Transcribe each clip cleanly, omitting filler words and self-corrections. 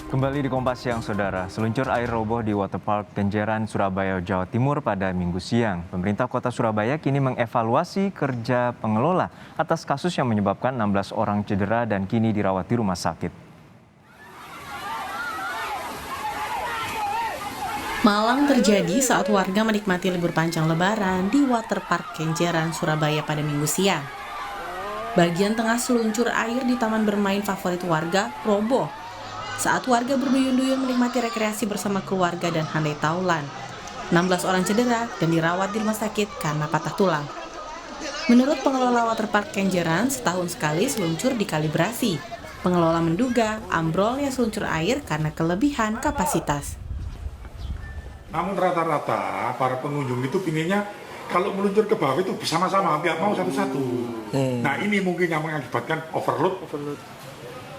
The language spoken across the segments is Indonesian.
Kembali di Kompas Siang, Saudara. Seluncur air roboh di Waterpark Kenjeran, Surabaya, Jawa Timur pada Minggu siang. Pemerintah Kota Surabaya kini mengevaluasi kerja pengelola atas kasus yang menyebabkan 16 orang cedera dan kini dirawat di rumah sakit. Malang terjadi saat warga menikmati libur panjang Lebaran di Waterpark Kenjeran, Surabaya pada Minggu siang. Bagian tengah seluncur air di taman bermain favorit warga roboh saat warga berduyun-duyun menikmati rekreasi bersama keluarga dan handai taulan. 16 orang cedera dan dirawat di rumah sakit karena patah tulang. Menurut pengelola Waterpark Kenjeran, setahun sekali seluncur dikalibrasi. Pengelola menduga ambrolnya seluncur air karena kelebihan kapasitas. Namun rata-rata para pengunjung itu pinginnya kalau meluncur ke bawah itu bersama-sama, hampir mau satu-satu. Nah ini mungkin yang mengakibatkan overload.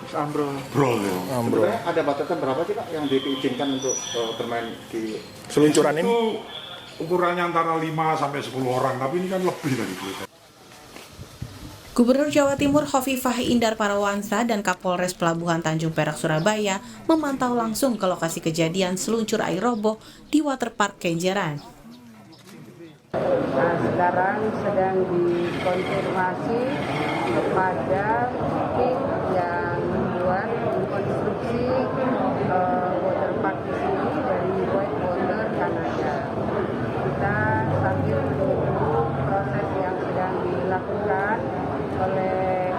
Ambrol. Sebenarnya ada batasan berapa sih Pak yang diizinkan untuk bermain di Seluncuran ini? Itu ukurannya antara 5 sampai 10 orang, tapi ini kan lebih dari itu. Gubernur Jawa Timur Hovifah Indar Parawansa dan Kapolres Pelabuhan Tanjung Perak Surabaya memantau langsung ke lokasi kejadian seluncur air roboh di Waterpark Kenjeran. Nah, sekarang sedang dikonfirmasi kepada tim yang membuat konstruksi waterpark di sini dari Whitewater Canada. Kita sambil menunggu proses yang sedang dilakukan oleh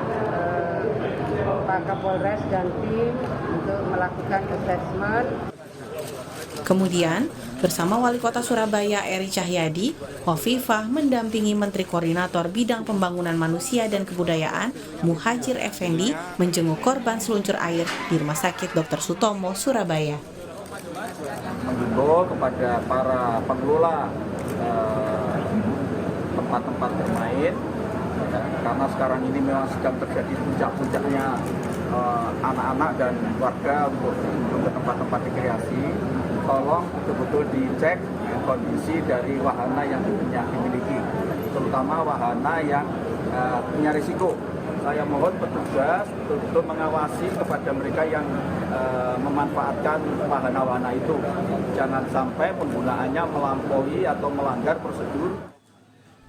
Pak Kapolres dan tim untuk melakukan assessment. Kemudian, bersama Wali Kota Surabaya Eri Cahyadi, Hovifah mendampingi Menteri Koordinator Bidang Pembangunan Manusia dan Kebudayaan Muhadjir Effendi menjenguk korban seluncur air di Rumah Sakit Dr. Sutomo, Surabaya. Menghimbau kepada para pengelola tempat-tempat bermain, karena sekarang ini memang sedang terjadi puncak-puncaknya anak-anak dan warga untuk ke tempat-tempat rekreasi. Tolong betul-betul dicek kondisi dari wahana yang dimiliki, terutama wahana yang punya risiko. Saya mohon petugas betul-betul mengawasi kepada mereka yang memanfaatkan wahana-wahana itu. Jangan sampai penggunaannya melampaui atau melanggar prosedur.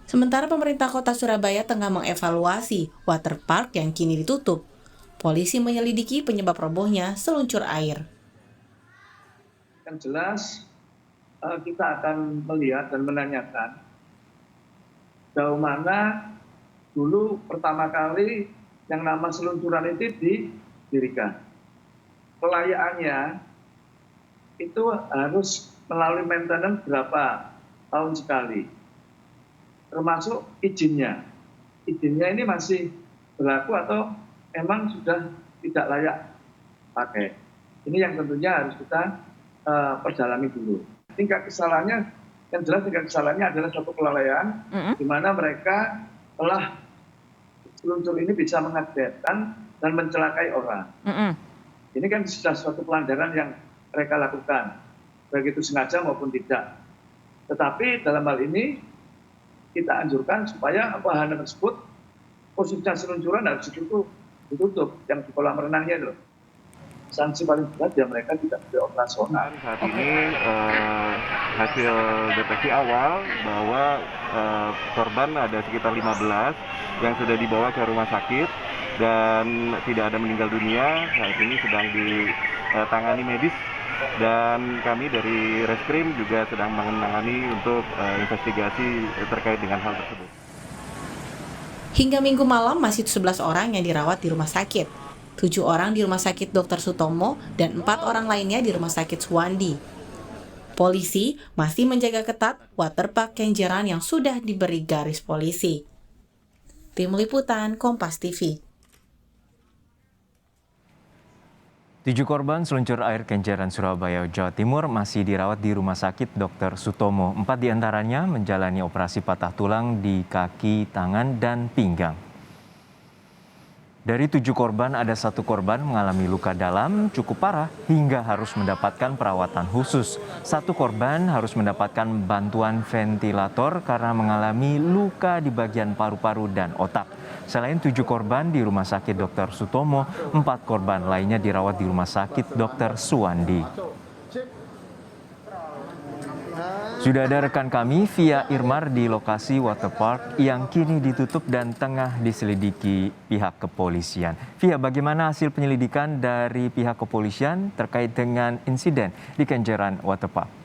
Sementara pemerintah Kota Surabaya tengah mengevaluasi waterpark yang kini ditutup. Polisi menyelidiki penyebab robohnya seluncur air. Yang jelas kita akan melihat dan menanyakan sejauh mana dulu pertama kali yang nama seluncuran itu didirikan. Kelayakannya itu harus melalui maintenance berapa tahun sekali, termasuk izinnya. Izinnya ini masih berlaku atau memang sudah tidak layak pakai. Ini yang tentunya harus kita perjalani dulu. Tingkat kesalahannya, yang jelas tingkat kesalahannya adalah suatu kelalaian, di mana mereka telah seluncur ini bisa mengagetkan dan mencelakai orang. Ini kan sudah suatu pelanggaran yang mereka lakukan, baik itu sengaja maupun tidak. Tetapi dalam hal ini kita anjurkan supaya wahana tersebut, khususnya seluncuran harus ditutup yang di kolam renangnya itu. Sanksi paling berat ya mereka tidak beroperasional. Saat ini hasil deteksi awal bahwa korban ada sekitar 15 yang sudah dibawa ke rumah sakit dan tidak ada meninggal dunia. Saat ini sedang ditangani medis dan kami dari Reskrim juga sedang menangani untuk investigasi terkait dengan hal tersebut. Hingga Minggu malam masih 11 orang yang dirawat di rumah sakit. 7 orang di Rumah Sakit Dr. Sutomo dan 4 orang lainnya di Rumah Sakit Suwandi. Polisi masih menjaga ketat waterpark Kenjeran yang sudah diberi garis polisi. Tim Liputan Kompas TV. 7 korban seluncur air Kenjeran, Surabaya, Jawa Timur masih dirawat di Rumah Sakit Dr. Sutomo. 4 diantaranya menjalani operasi patah tulang di kaki, tangan, dan pinggang. Dari 7 korban, ada 1 korban mengalami luka dalam cukup parah hingga harus mendapatkan perawatan khusus. 1 korban harus mendapatkan bantuan ventilator karena mengalami luka di bagian paru-paru dan otak. Selain 7 korban di Rumah Sakit Dr. Sutomo, 4 korban lainnya dirawat di Rumah Sakit Dr. Suwandi. Sudah ada rekan kami Via Irmar di lokasi waterpark yang kini ditutup dan tengah diselidiki pihak kepolisian. Via, bagaimana hasil penyelidikan dari pihak kepolisian terkait dengan insiden di Kenjeran Waterpark?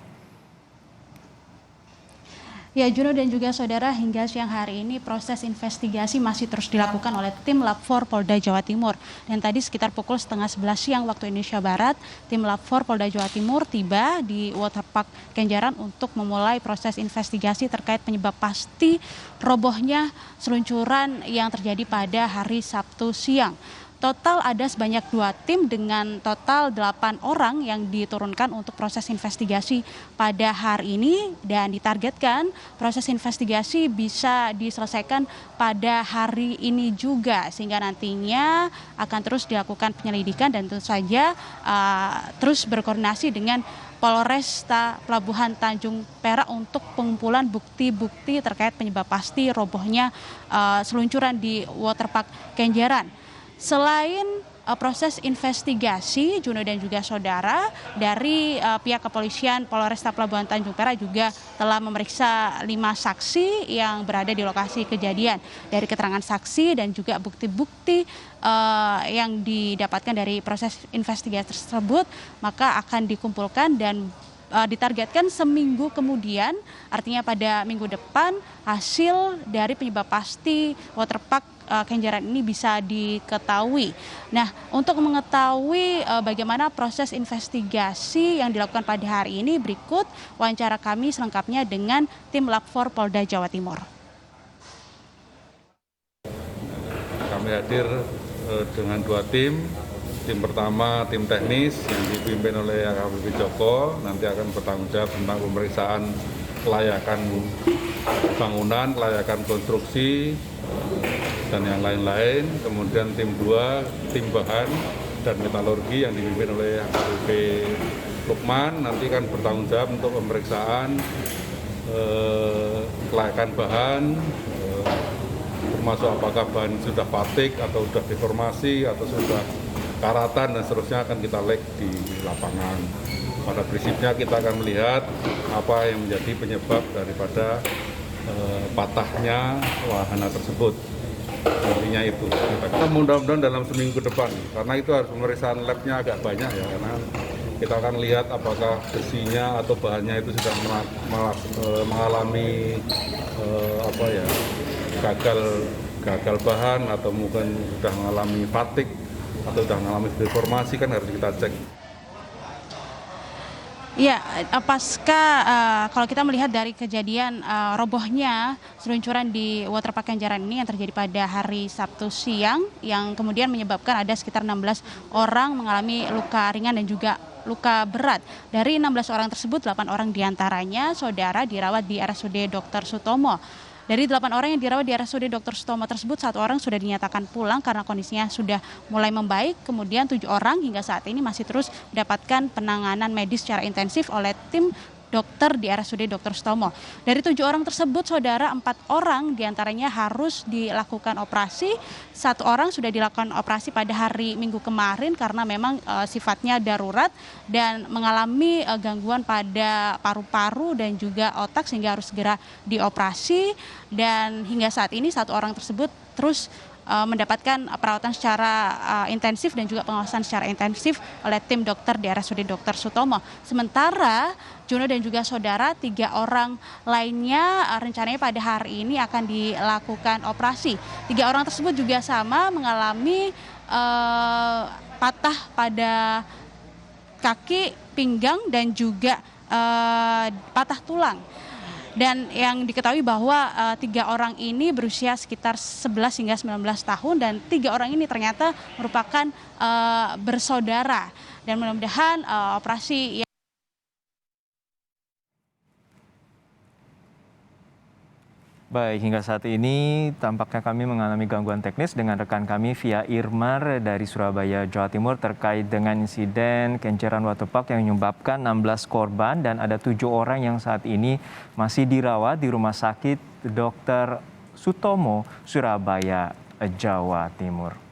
Ya, Juno dan juga saudara, hingga siang hari ini proses investigasi masih terus dilakukan oleh tim Lab 4 Polda Jawa Timur. Dan tadi sekitar pukul 10:30 siang waktu Indonesia Barat, tim Lab 4 Polda Jawa Timur tiba di Waterpark Kenjeran untuk memulai proses investigasi terkait penyebab pasti robohnya seluncuran yang terjadi pada hari Sabtu siang. Total ada sebanyak 2 tim dengan total 8 orang yang diturunkan untuk proses investigasi pada hari ini, dan ditargetkan proses investigasi bisa diselesaikan pada hari ini juga, sehingga nantinya akan terus dilakukan penyelidikan dan tentu saja terus berkoordinasi dengan Polresta Pelabuhan Tanjung Perak untuk pengumpulan bukti-bukti terkait penyebab pasti robohnya seluncuran di Waterpark Kenjeran. Selain proses investigasi, Juno dan juga saudara, dari pihak kepolisian Polresta Pelabuhan Tanjung Perak juga telah memeriksa 5 saksi yang berada di lokasi kejadian. Dari keterangan saksi dan juga bukti-bukti yang didapatkan dari proses investigasi tersebut, maka akan dikumpulkan dan ditargetkan seminggu kemudian, artinya pada minggu depan, hasil dari penyebab pasti waterpark Kenjeran ini bisa diketahui. Nah, untuk mengetahui bagaimana proses investigasi yang dilakukan pada hari ini, berikut wawancara kami selengkapnya dengan tim Lab 4 Polda Jawa Timur. Kami hadir dengan 2 tim. Tim pertama, tim teknis yang dipimpin oleh AKBP Joko, nanti akan bertanggung jawab tentang pemeriksaan kelayakan bangunan, kelayakan konstruksi, dan yang lain-lain. Kemudian tim 2, tim bahan dan metalurgi yang dipimpin oleh AKBP Lukman, nanti akan bertanggung jawab untuk pemeriksaan kelayakan bahan, termasuk apakah bahan sudah fatik atau sudah deformasi atau sudah karatan dan seterusnya, akan kita lek di lapangan. Pada prinsipnya kita akan melihat apa yang menjadi penyebab daripada patahnya wahana tersebut. Intinya itu. Kita mudah-mudahan dalam seminggu depan, karena itu harus pemeriksaan labnya agak banyak ya, karena kita akan lihat apakah besinya atau bahannya itu sudah mengalami gagal bahan, atau mungkin sudah mengalami fatik atau sudah mengalami deformasi, kan harus kita cek. Ya, pasca kalau kita melihat dari kejadian robohnya seluncuran di Waterpark Kenjeran ini yang terjadi pada hari Sabtu siang, yang kemudian menyebabkan ada sekitar 16 orang mengalami luka ringan dan juga luka berat. Dari 16 orang tersebut, 8 orang diantaranya saudara dirawat di RSUD Dr. Sutomo. Dari 8 orang yang dirawat di RSUD Dr. Sutomo tersebut, 1 orang sudah dinyatakan pulang karena kondisinya sudah mulai membaik. Kemudian 7 orang hingga saat ini masih terus mendapatkan penanganan medis secara intensif oleh tim dokter di RSUD Dr. Sutomo. Dari 7 orang tersebut, saudara, 4 orang diantaranya harus dilakukan operasi. 1 orang sudah dilakukan operasi pada hari Minggu kemarin karena memang sifatnya darurat dan mengalami gangguan pada paru-paru dan juga otak sehingga harus segera dioperasi. Dan hingga saat ini 1 orang tersebut terus mendapatkan perawatan secara intensif dan juga pengawasan secara intensif oleh tim dokter di RSUD Dr. Sutomo. Sementara Juno dan juga saudara, 3 orang lainnya rencananya pada hari ini akan dilakukan operasi. 3 orang tersebut juga sama mengalami patah pada kaki, pinggang dan juga patah tulang. Dan yang diketahui bahwa 3 orang ini berusia sekitar 11 hingga 19 tahun dan 3 orang ini ternyata merupakan bersaudara. Dan mudah-mudahan operasi Baik, hingga saat ini tampaknya kami mengalami gangguan teknis dengan rekan kami via Irmar dari Surabaya, Jawa Timur terkait dengan insiden Kenjeran Waterpark yang menyebabkan 16 korban dan ada 7 orang yang saat ini masih dirawat di Rumah Sakit Dr. Sutomo, Surabaya, Jawa Timur.